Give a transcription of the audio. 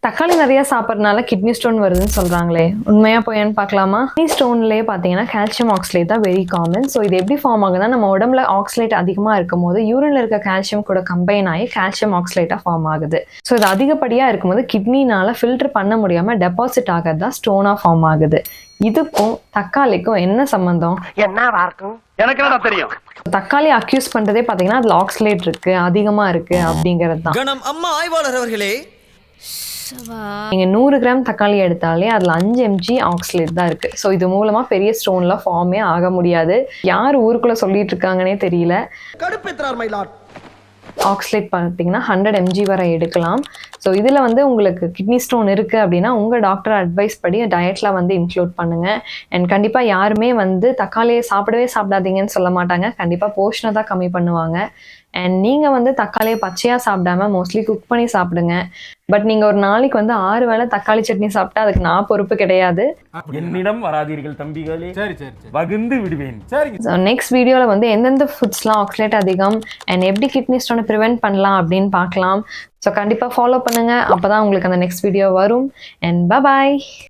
தக்காளி நிறைய சாப்பிட்றதுனால கிட்னி ஸ்டோன் வருதுன்னு சொல்றாங்களே, உண்மையா பொய்யான்னு பார்க்கலாமா? கிட்னி ஸ்டோன்லேயே பார்த்தீங்கன்னா கால்சியம் ஆக்சலேட் தான் வெரி காமன். ஸோ இது எப்படி ஃபார்ம் ஆகுதுன்னா, நம்ம உடம்புல ஆக்சலேட் அதிகமாக இருக்கும் போது யூரின்ல இருக்க கால்சியம் கூட கம்பைன் ஆகி கால்சியம் ஆக்சலேட்டாக ஃபார்ம் ஆகுது. ஸோ இது அதிகப்படியாக இருக்கும்போது கிட்னினால ஃபில்டர் பண்ண முடியாமல் டெபாசிட் ஆகிறது தான் ஸ்டோனாக ஃபார்ம் ஆகுது. இதுக்கும் தக்காளிக்கும் என்ன சம்பந்தம்? என்னவா இருக்கும்? எனக்கு என்ன தெரியும்? தக்காளி அக்யூஸ் பண்றதே பார்த்தீங்கன்னா அதுல ஆக்சலேட் இருக்கு, அதிகமாக இருக்கு அப்படிங்கிறது தான். கணம் அம்மா ஆய்வாளர் அவர்களே, நீங்க 100 கிராம் தக்காளி எடுத்தாலே அதுல 5 mg ஆக்சலேட் தான் இருக்கு. ஸோ இது மூலமா பெரிய ஸ்டோன்ல ஃபார்மே ஆக முடியாது. யார் ஊருக்குள்ள சொல்லிட்டு இருக்காங்கன்னே தெரியல. கடுப்பேற்றார் மயிலாட். ஆக்சலேட் பார்த்தீங்கன்னா 100 mg வரை எடுக்கலாம். ஸோ இதில் வந்து உங்களுக்கு கிட்னி ஸ்டோன் இருக்குது அப்படின்னா உங்கள் டாக்டர் அட்வைஸ் படி டயட்டில் வந்து இன்க்ளூட் பண்ணுங்கள். அண்ட் கண்டிப்பாக யாருமே வந்து தக்காளியை சாப்பிடவே சாப்பிடாதீங்கன்னு சொல்ல மாட்டாங்க. கண்டிப்பாக போர்ஷனை தான் கம்மி பண்ணுவாங்க. அண்ட் நீங்கள் வந்து தக்காளியை பச்சையாக சாப்பிடாம மோஸ்ட்லி குக் பண்ணி சாப்பிடுங்க. பட் நீங்கள் ஒரு நாளைக்கு வந்து 6 வேளை தக்காளி சட்னி சாப்பிட்டா அதுக்கு நான் பொறுப்பு கிடையாது. என்னிடம் வராதீர்கள் தம்பிகளே, சரி வகுந்து விடுவேன். நெக்ஸ்ட் வீடியோவில் வந்து எந்தெந்த ஃபுட்ஸ்லாம் ஆக்சலேட் அதிகம் அண்ட் எப்படி கிட்னி ஸ்டோனை ப்ரிவென்ட் பண்ணலாம் அப்படின்னு பார்க்கலாம். ஸோ கண்டிப்பாக ஃபாலோ பண்ணுங்கள். அப்போ தான் உங்களுக்கு அந்த நெக்ஸ்ட் வீடியோ வரும். அண்ட் பாய்.